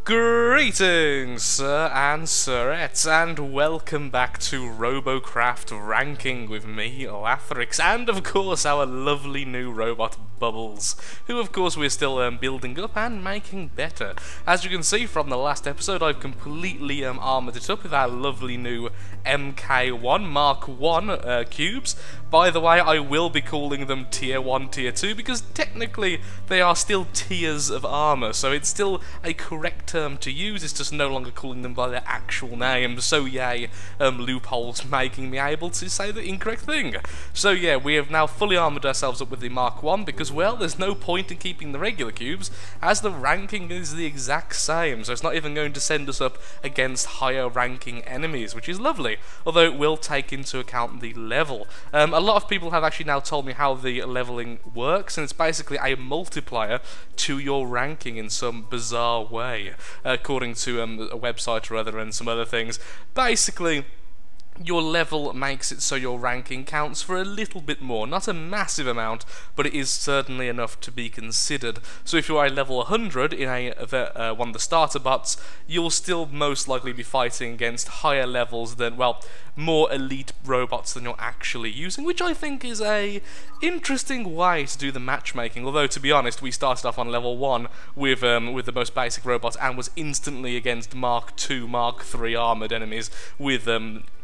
Greetings, sir and sirettes, and welcome back to Robocraft ranking with me, Lathrix, and of course our lovely new robot Bubbles, who of course we're still building up and making better. As you can see from the last episode, I've completely armoured it up with our lovely new Mk2 Mark 1 cubes. By the way, I will be calling them Tier 1, Tier 2, because technically they are still tiers of armour, so it's still a correct term to use, it's just no longer calling them by their actual name. So yay, loopholes making me able to say the incorrect thing. So yeah, we have now fully armoured ourselves up with the Mark 1, because well, there's no point in keeping the regular cubes, as the ranking is the exact same, so it's not even going to send us up against higher ranking enemies, which is lovely, although it will take into account the level. A lot of people have actually now told me how the leveling works, and it's basically a multiplier to your ranking in some bizarre way, according to a website or other and some other things. Basically, your level makes it so your ranking counts for a little bit more, not a massive amount, but it is certainly enough to be considered. So if you are a level 100 in one of the starter bots, you'll still most likely be fighting against higher levels than, well, more elite robots than you're actually using, which I think is a interesting way to do the matchmaking. Although, to be honest, we started off on level 1 with the most basic robots and was instantly against Mark 2, Mark 3 armoured enemies with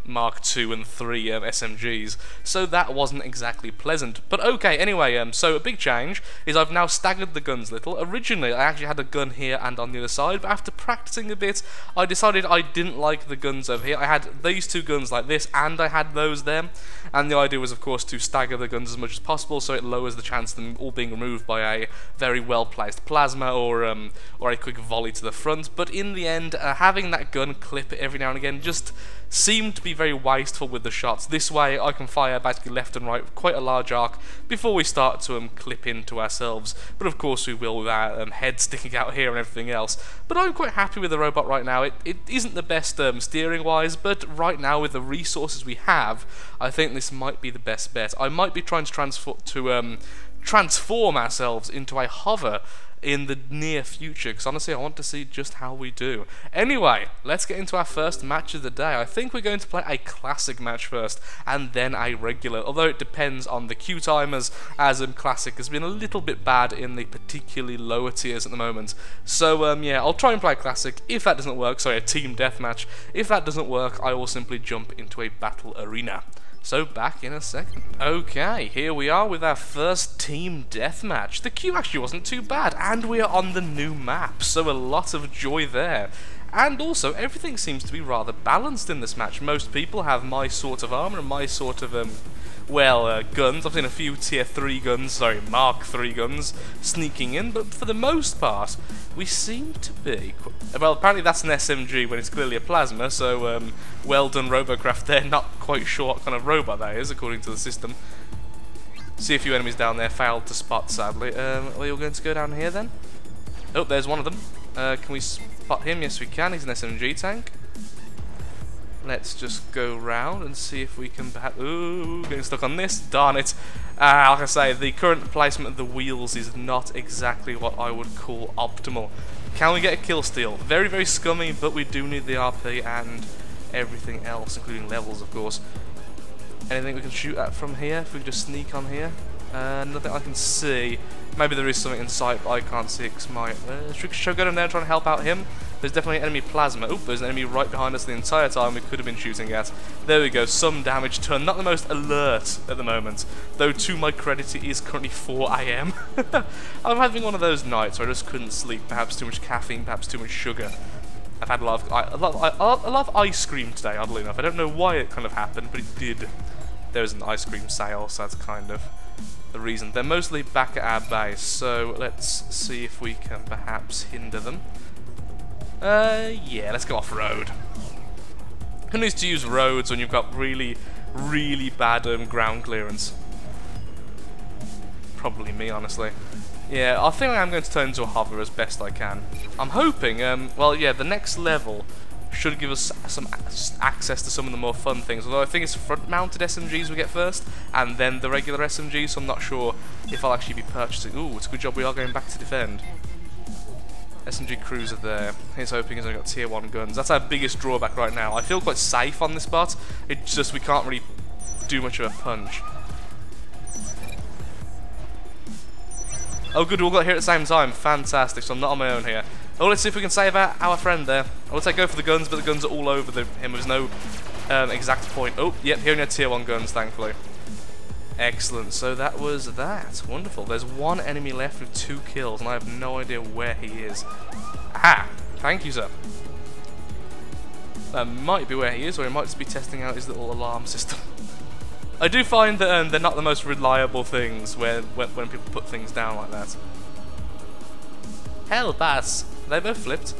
Mark 2 and 3 SMGs, so that wasn't exactly pleasant. But okay, anyway, so a big change is I've now staggered the guns a little. Originally, I actually had a gun here and on the other side, but after practicing a bit, I decided I didn't like the guns over here. I had these two guns like this, and I had those there, and the idea was, of course, to stagger the guns as much as possible, so it lowers the chance of them all being removed by a very well-placed plasma or a quick volley to the front. But in the end, having that gun clip every now and again just seemed to be very wasteful with the shots. This way I can fire basically left and right with quite a large arc before we start to clip into ourselves, but of course we will with our head sticking out here and everything else. But I'm quite happy with the robot right now. It isn't the best steering wise, but right now with the resources we have, I think this might be the best bet. I might be trying to transform ourselves into a hover in the near future, because honestly I want to see just how we do. Anyway, let's get into our first match of the day. I think we're going to play a classic match first, and then a regular, although it depends on the queue timers, as classic has been a little bit bad in the particularly lower tiers at the moment. So yeah, I'll try and play classic. If that doesn't work, sorry, a team deathmatch. If that doesn't work, I will simply jump into a battle arena. So back in a second. Okay, here we are with our first team deathmatch. The queue actually wasn't too bad, and we are on the new map, so a lot of joy there. And also, everything seems to be rather balanced in this match. Most people have my sort of armor and my sort of guns. I've seen a few tier 3 guns, sorry, Mark 3 guns sneaking in, but for the most part, we seem to be... Well, apparently that's an SMG when it's clearly a plasma, so well done Robocraft there, not quite sure what kind of robot that is, according to the system. See a few enemies down there, failed to spot, sadly. Are we all going to go down here then? Oh, there's one of them. Can we spot him? Yes, we can. He's an SMG tank. Let's just go round and see if we can perhaps... Ooh, getting stuck on this. Darn it. Like I say, the current placement of the wheels is not exactly what I would call optimal. Can we get a kill steal? Very, very scummy, but we do need the RP and everything else, including levels, of course. Anything we can shoot at from here? If we could just sneak on here? Nothing I can see. Maybe there is something in sight, but I can't see it because my... should I go down there and try and help out him? There's definitely an enemy plasma. Oop, there's an enemy right behind us the entire time we could have been shooting at. There we go, some damage done. Not the most alert at the moment, though to my credit it is currently 4 AM. I'm having one of those nights where I just couldn't sleep. Perhaps too much caffeine, perhaps too much sugar. I've had a lot of ice cream today, oddly enough. I don't know why it kind of happened, but it did. There's an ice cream sale, so that's kind of the reason. They're mostly back at our base, so let's see if we can perhaps hinder them. Yeah, let's go off-road. Who needs to use roads when you've got really, really bad ground clearance? Probably me, honestly. Yeah, I think I'm going to turn into a hover as best I can. I'm hoping, well, yeah, the next level should give us some access to some of the more fun things, although I think it's front-mounted SMGs we get first, and then the regular SMGs, so I'm not sure if I'll actually be purchasing... Ooh, it's a good job we are going back to defend. SMG cruiser there. He's hoping he's only got tier 1 guns. That's our biggest drawback right now. I feel quite safe on this spot. It's just we can't really do much of a punch. Oh good, we all got here at the same time. Fantastic, so I'm not on my own here. Oh, let's see if we can save our friend there. I would say go for the guns, but the guns are all over him. There's no exact point. Oh, yep, he only had tier 1 guns, thankfully. Excellent, so that was that. Wonderful. There's one enemy left with 2 kills, and I have no idea where he is. Aha! Thank you, sir. That might be where he is, or he might just be testing out his little alarm system. I do find that they're not the most reliable things when people put things down like that. Hell, pass. They both flipped.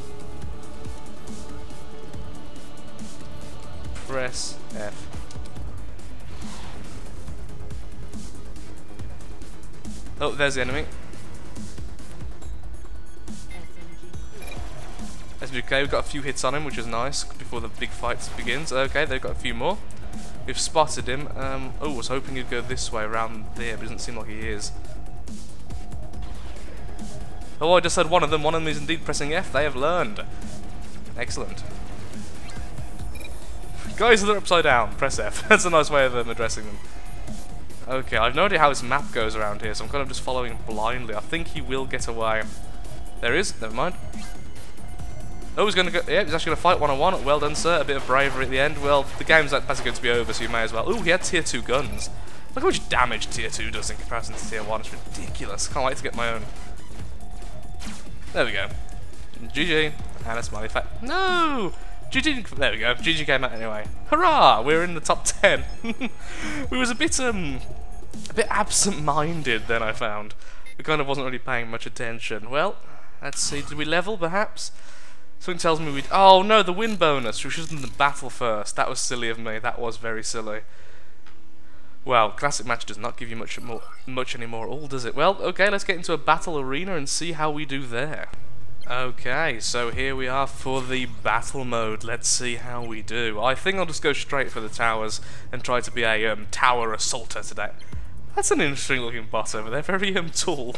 Press F. Oh, there's the enemy. SMG, we've got a few hits on him, which is nice, before the big fight begins. Okay, they've got a few more. We've spotted him. Oh, I was hoping he'd go this way, around there, but it doesn't seem like he is. Oh, I just heard one of them. One of them is indeed pressing F. They have learned. Excellent. Guys, they're upside down. Press F. That's a nice way of addressing them. Okay, I've no idea how this map goes around here, so I'm kind of just following blindly. I think he will get away. There is. Never mind. Oh, he's going to go. Yeah, he's actually going to fight one-on-one. Well done, sir. A bit of bravery at the end. Well, the game's basically going to be over, so you may as well. Oh, he had tier 2 guns. Look how much damage tier 2 does in comparison to tier 1. It's ridiculous. Can't wait to get my own. There we go. GG. And a smiley face. No! GG. There we go. GG came out anyway. Hurrah! We're in the top 10. We was a bit absent-minded then, I found. We kind of wasn't really paying much attention. Well, let's see. Did we level, perhaps? Something tells me we. Oh no, the win bonus. We should have done the battle first. That was silly of me. That was very silly. Well, classic match does not give you much anymore, all does it? Well, okay, let's get into a battle arena and see how we do there. Okay, so here we are for the battle mode. Let's see how we do. I think I'll just go straight for the towers and try to be a tower assaulter today. That's an interesting looking bot over there, very tall.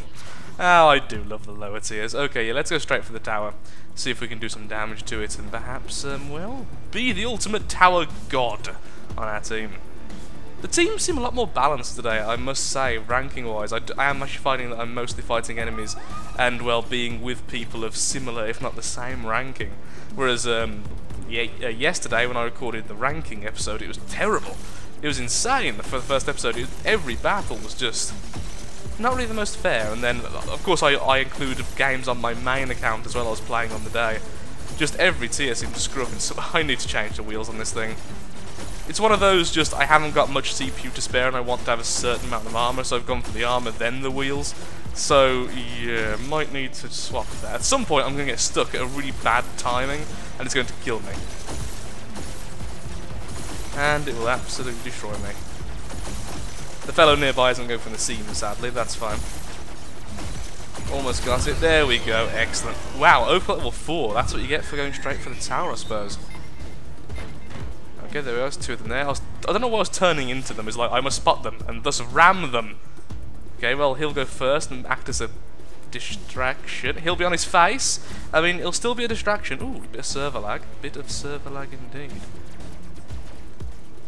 Oh, I do love the lower tiers. Okay, yeah, let's go straight for the tower. See if we can do some damage to it and perhaps, well, be the ultimate tower god on our team. The teams seem a lot more balanced today, I must say, ranking-wise. I am actually finding that I'm mostly fighting enemies and, well, being with people of similar, if not the same, ranking. Whereas, yesterday when I recorded the ranking episode, it was terrible. It was insane for the first episode. Every battle was just not really the most fair. And then, of course, I included games on my main account as well I was playing on the day. Just every tier seemed to screw up, and so I need to change the wheels on this thing. It's one of those, just I haven't got much CPU to spare and I want to have a certain amount of armor, so I've gone for the armor then the wheels. So yeah, might need to swap that. At some point I'm going to get stuck at a really bad timing and it's going to kill me. And it will absolutely destroy me. The fellow nearby isn't going for the seam, sadly, that's fine. Almost got it, there we go, excellent. Wow, open level 4, that's what you get for going straight for the tower, I suppose. Okay, there we go, 2 of them there. I don't know what I was turning into them. It's like, I must spot them, and thus ram them. Okay, well, he'll go first and act as a distraction. He'll be on his face. I mean, it'll still be a distraction. Ooh, a bit of server lag. Bit of server lag indeed.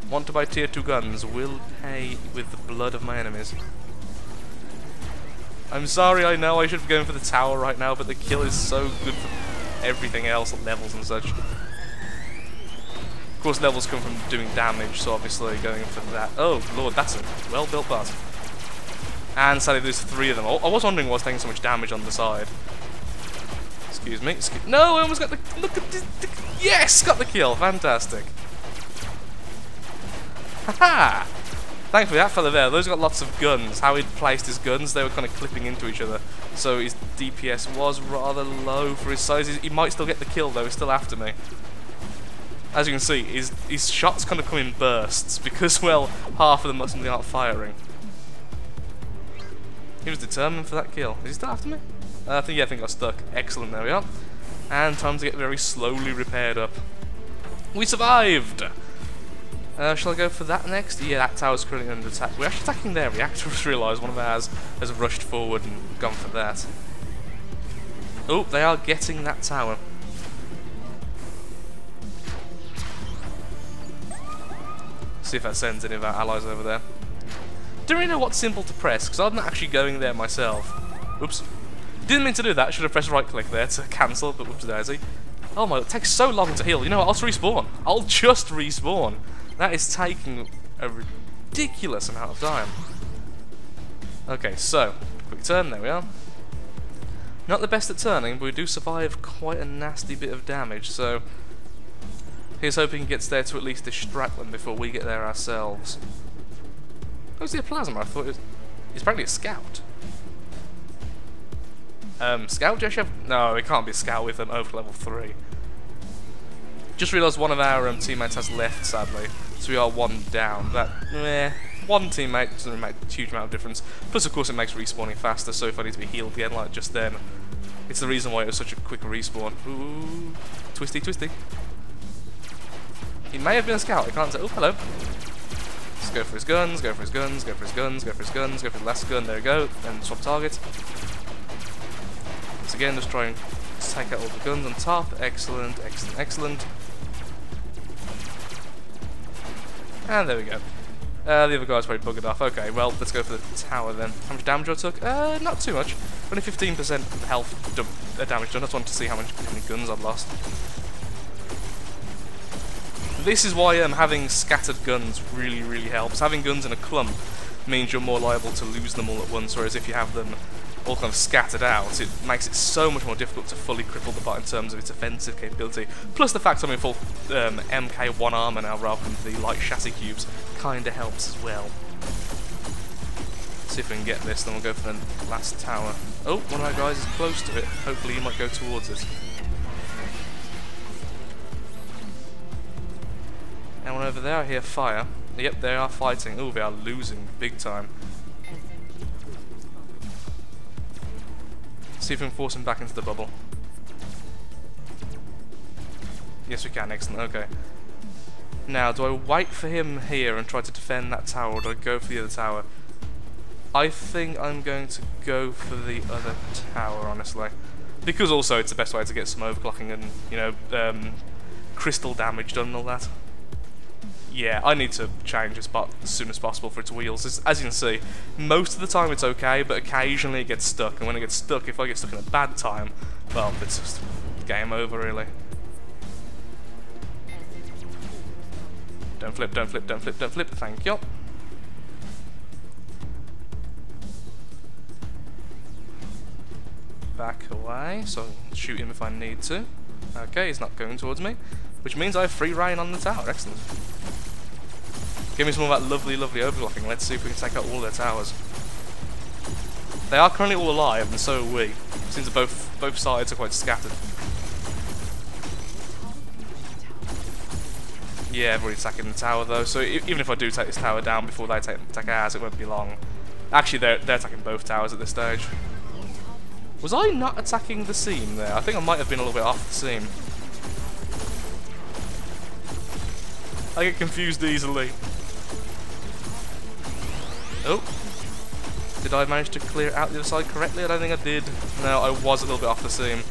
Want to buy tier 2 guns. Will pay with the blood of my enemies. I'm sorry, I know I should be going for the tower right now, but the kill is so good for everything else, levels and such. Of course, levels come from doing damage, so obviously going for that. Oh, lord, that's a well-built bot. And sadly, there's 3 of them. I was wondering why I was taking so much damage on the side. Excuse me. No, I almost got the... Look at this. Yes! Got the kill. Fantastic. Haha! Thankfully, that fella there, those got lots of guns. How he'd placed his guns, they were kind of clipping into each other. So his DPS was rather low for his size. He might still get the kill, though. He's still after me. As you can see, his shots kind of come in bursts because, well, half of them mustn't be out firing. He was determined for that kill. Is he still after me? I think I got stuck. Excellent, there we are. And time to get very slowly repaired up. We survived! Shall I go for that next? Yeah, that tower's currently under attack. We're actually attacking their reactor. I just realised one of ours has rushed forward and gone for that. Oh, they are getting that tower. See if that sends any of our allies over there. Don't really know what symbol to press, because I'm not actually going there myself. Oops. Didn't mean to do that, should have pressed right click there to cancel, but whoops daisy. Oh my, it takes so long to heal. You know what, I'll just respawn. I'll just respawn. That is taking a ridiculous amount of time. Okay, so, quick turn, there we are. Not the best at turning, but we do survive quite a nasty bit of damage, so here's hoping he gets there to at least distract them before we get there ourselves. Oh, is he a plasma? I thought he's apparently a scout. Scout, Josh? No, it can't be a scout with an over level 3. Just realised one of our teammates has left, sadly, so we are one down. That, one teammate doesn't really make a huge amount of difference. Plus, of course, it makes respawning faster, so if I need to be healed again, like just then, it's the reason why it was such a quick respawn. Ooh, twisty, twisty. He may have been a scout, I can't say. Oh, hello. Let's go for his guns, go for his guns, go for his guns, go for his guns, go for the last gun, there we go, and swap target. Once again, just try and take out all the guns on top. Excellent, excellent, excellent. And there we go. The other guy's probably buggered off. Okay, well, let's go for the tower then. How much damage I took? Not too much. Only 15% health damage done. I just wanted to see how many guns I've lost. This is why having scattered guns really, really helps. Having guns in a clump means you're more liable to lose them all at once, whereas if you have them all kind of scattered out, it makes it so much more difficult to fully cripple the bot in terms of its offensive capability. Plus the fact I'm in full Mk2 armor now rather than the light chassis cubes kinda helps as well. See if we can get this, then we'll go for the last tower. Oh, one of our guys is close to it. Hopefully he might go towards it. Anyone over there? I hear fire. Yep, they are fighting. Oh, they are losing big time. See if we can force him back into the bubble. Yes, we can. Excellent. Okay. Now, do I wait for him here and try to defend that tower, or do I go for the other tower? I think I'm going to go for the other tower, honestly. Because also it's the best way to get some overclocking and, you know, crystal damage done and all that. Yeah, I need to change this bot as soon as possible for its wheels. As you can see, most of the time it's okay, but occasionally it gets stuck. And when it gets stuck, if I get stuck in a bad time, well, it's just game over, really. Don't flip, don't flip, don't flip, don't flip. Thank you. Back away, so I can shoot him if I need to. Okay, he's not going towards me, which means I have free reign on the tower. Excellent. Give me some of that lovely, lovely overclocking. Let's see if we can take out all their towers. They are currently all alive, and so are we. Seems that both sides are quite scattered. Yeah, everybody's attacking the tower though, so even if I do take this tower down before they take ours, it won't be long. Actually, they're attacking both towers at this stage. Was I not attacking the seam there? I think I might have been a little bit off the seam. I get confused easily. Oh. Did I manage to clear out the other side correctly? I don't think I did. No, I was a little bit off the seam.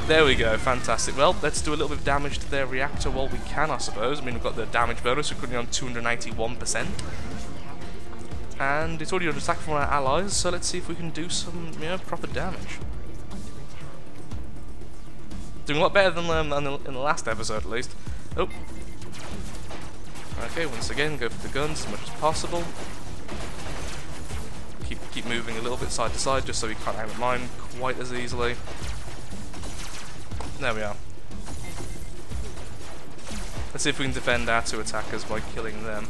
There we go, fantastic. Well, let's do a little bit of damage to their reactor while we can, I suppose. I mean, we've got the damage bonus, we're currently on 281%. And it's already under attack from our allies, so let's see if we can do some, you know, proper damage. Doing a lot better than in the last episode, at least. Oh. Okay, once again, go for the guns as much as possible. Keep moving a little bit side to side, just so we can't aim at mine quite as easily. There we are. Let's see if we can defend our two attackers by killing them.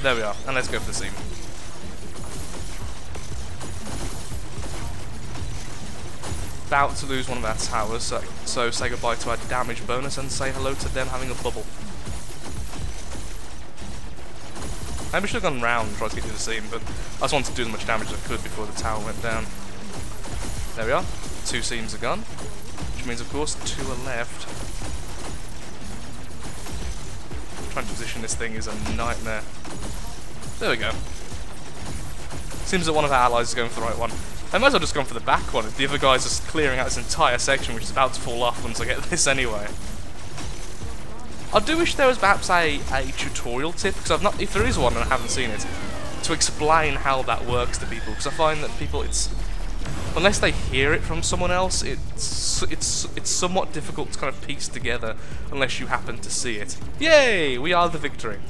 There we are, and let's go for the seam. About to lose one of our towers, so say goodbye to our damage bonus and say hello to them having a bubble. Maybe I should have gone round and tried to get to the seam, but I just wanted to do as much damage as I could before the tower went down. There we are, 2 seams are gone, which means of course 2 are left. Trying to position this thing is a nightmare. There we go. Seems that one of our allies is going for the right one. I might as well just gone for the back one if the other guy's just clearing out this entire section which is about to fall off once I get this anyway. I do wish there was perhaps a tutorial tip, because I've not, if there is one and I haven't seen it, to explain how that works to people, because I find that people, unless they hear it from someone else, it's somewhat difficult to kind of piece together unless you happen to see it. Yay! We are the victory.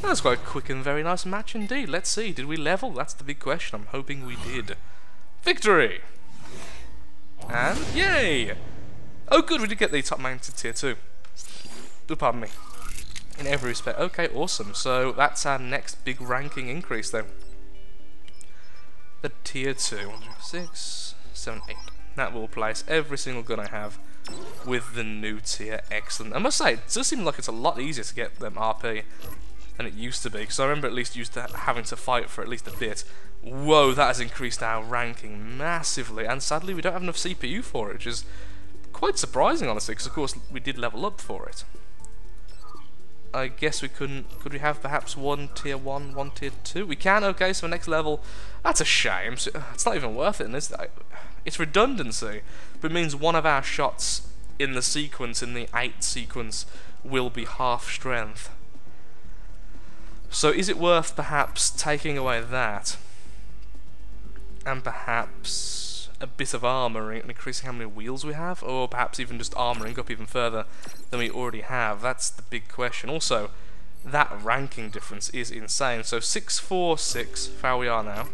That's quite a quick and very nice match indeed. Let's see, did we level? That's the big question. I'm hoping we did. Victory! And yay! Oh good, we did get the top mounted tier 2. Oh, pardon me. In every respect. Okay, awesome. So that's our next big ranking increase then. The tier 2. 6, 7, 8. That will place every single gun I have with the new tier. Excellent. I must say, it does seem like it's a lot easier to get them RP than it used to be, because I remember at least used to having to fight for at least a bit. Whoa, that has increased our ranking massively, and sadly we don't have enough CPU for it, which is quite surprising, honestly, because of course we did level up for it. I guess we couldn't. Could we have perhaps one tier 1, one tier 2? We can. Okay, so next level. That's a shame. So, it's not even worth it, is it? It's redundancy, but it means one of our shots in the sequence, in the 8 sequence, will be half strength. So is it worth perhaps taking away that, and perhaps a bit of armouring and increasing how many wheels we have, or perhaps even just armouring up even further than we already have? That's the big question. Also, that ranking difference is insane. So 646 for how we are now.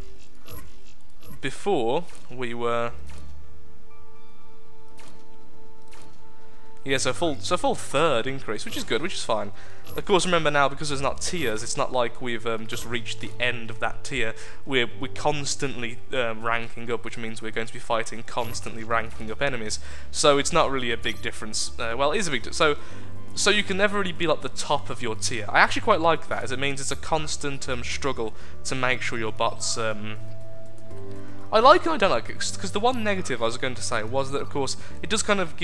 Before we were, yeah, so full third increase, which is good, which is fine. Of course, remember now, because there's not tiers, it's not like we've just reached the end of that tier. We're constantly ranking up, which means we're going to be fighting constantly ranking up enemies. So it's not really a big difference. Well, it is a big difference. So you can never really be like the top of your tier. I actually quite like that, as it means it's a constant struggle to make sure your bots. I like it and I don't like it, because the one negative I was going to say was that, of course, it does kind of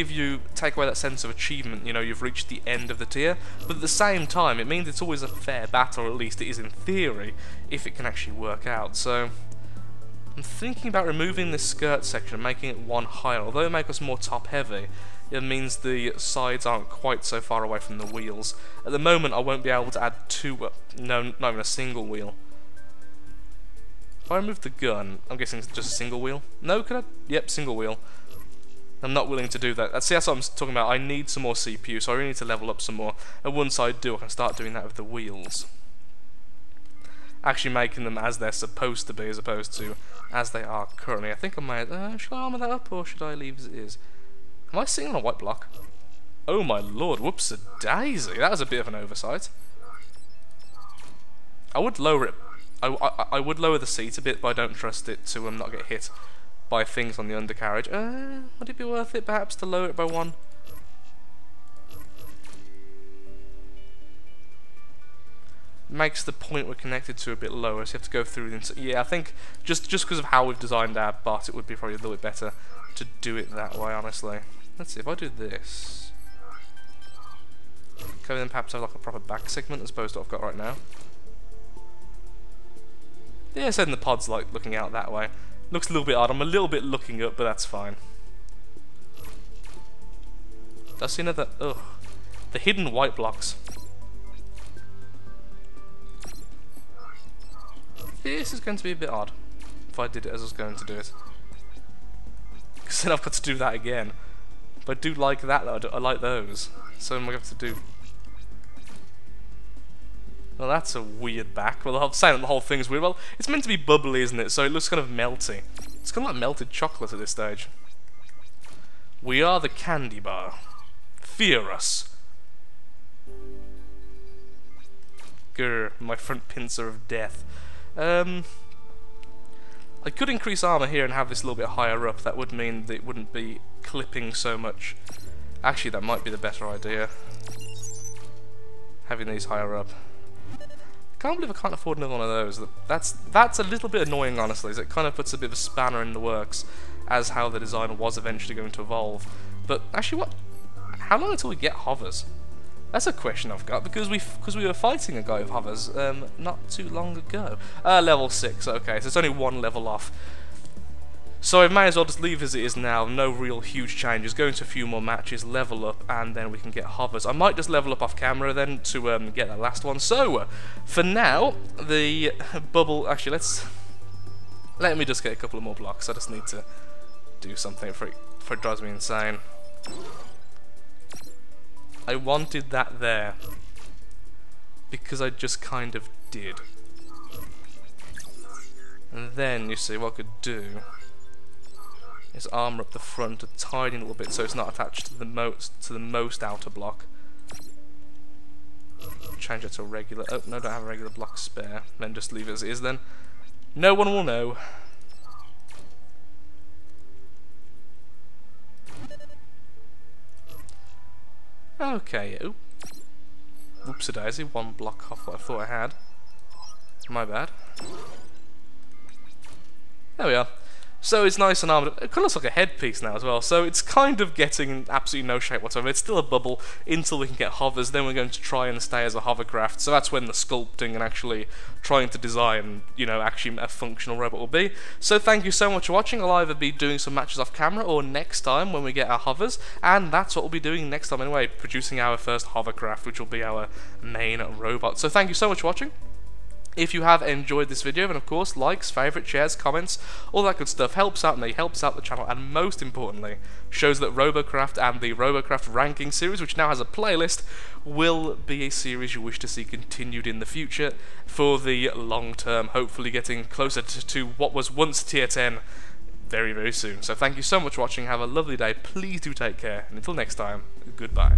take away that sense of achievement, you know, you've reached the end of the tier, but at the same time, it means it's always a fair battle, or at least it is in theory, if it can actually work out. So, I'm thinking about removing this skirt section and making it one higher. Although it makes us more top-heavy, it means the sides aren't quite so far away from the wheels. At the moment, I won't be able to add two, no, not even a single wheel. If I remove the gun, I'm guessing it's just a single wheel. No, could I? Yep, single wheel. I'm not willing to do that. See, that's what I'm talking about. I need some more CPU, so I really need to level up some more. And once I do, I can start doing that with the wheels. Actually making them as they're supposed to be, as opposed to as they are currently. I think I might... should I armour that up, or should I leave as it is? Am I sitting on a white block? Oh my lord, whoops-a-daisy. That was a bit of an oversight. I would lower it. I would lower the seat a bit, but I don't trust it to not get hit by things on the undercarriage. Would it be worth it, perhaps, to lower it by one? Makes the point we're connected to a bit lower, so you have to go through the... Yeah, I think just because of how we've designed our bot, it would be probably a little bit better to do it that way, honestly. Let's see, if I do this... Okay, then perhaps have like a proper back segment as opposed to what I've got right now. Yeah, setting the pod's like looking out that way. Looks a little bit odd. I'm a little bit looking up, but that's fine. Did I see another... Ugh. The hidden white blocks. This is going to be a bit odd if I did it as I was going to do it. Because then I've got to do that again. But I do like that though. I like those. So I'm going to have to do... Well, that's a weird back. Well, I'm saying that the whole thing's weird. Well, it's meant to be bubbly, isn't it? So it looks kind of melty. It's kind of like melted chocolate at this stage. We are the candy bar. Fear us. Grr, my front pincer of death. I could increase armor here and have this a little bit higher up. That would mean that it wouldn't be clipping so much. Actually, that might be the better idea. Having these higher up. I can't believe I can't afford another one of those. That's a little bit annoying, honestly, as it kind of puts a bit of a spanner in the works as how the design was eventually going to evolve. But actually, how long until we get hovers? That's a question I've got, because we were fighting a guy with hovers not too long ago. Level 6, okay, so it's only one level off. So I may as well just leave as it is now, no real huge changes, go into a few more matches, level up, and then we can get hovers. I might just level up off camera then to get that last one. So, for now, the bubble, actually let me just get a couple of more blocks, I just need to do something before it drives me insane. I wanted that there, because I just kind of did. And then, you see, what I could do is armor up the front a tiny little bit so it's not attached to the most outer block. Change it to a regular. Oh no, don't have a regular block spare. Then just leave it as it is. Then no one will know. Okay. Oop. Whoopsie-daisy. One block off what I thought I had. My bad. There we are. So it's nice and armored. It kind of looks like a headpiece now as well, so it's kind of getting absolutely no shape whatsoever. It's still a bubble until we can get hovers, then we're going to try and stay as a hovercraft, so that's when the sculpting and actually trying to design, you know, actually a functional robot will be. So thank you so much for watching. I'll either be doing some matches off camera or next time when we get our hovers, and that's what we'll be doing next time anyway, producing our first hovercraft, which will be our main robot. So thank you so much for watching. If you have enjoyed this video, then of course, likes, favourites, shares, comments, all that good stuff helps out me, helps out the channel, and most importantly, shows that Robocraft and the Robocraft ranking series, which now has a playlist, will be a series you wish to see continued in the future for the long term, hopefully getting closer to what was once tier 10 very, very soon. So thank you so much for watching, have a lovely day, please do take care, and until next time, goodbye.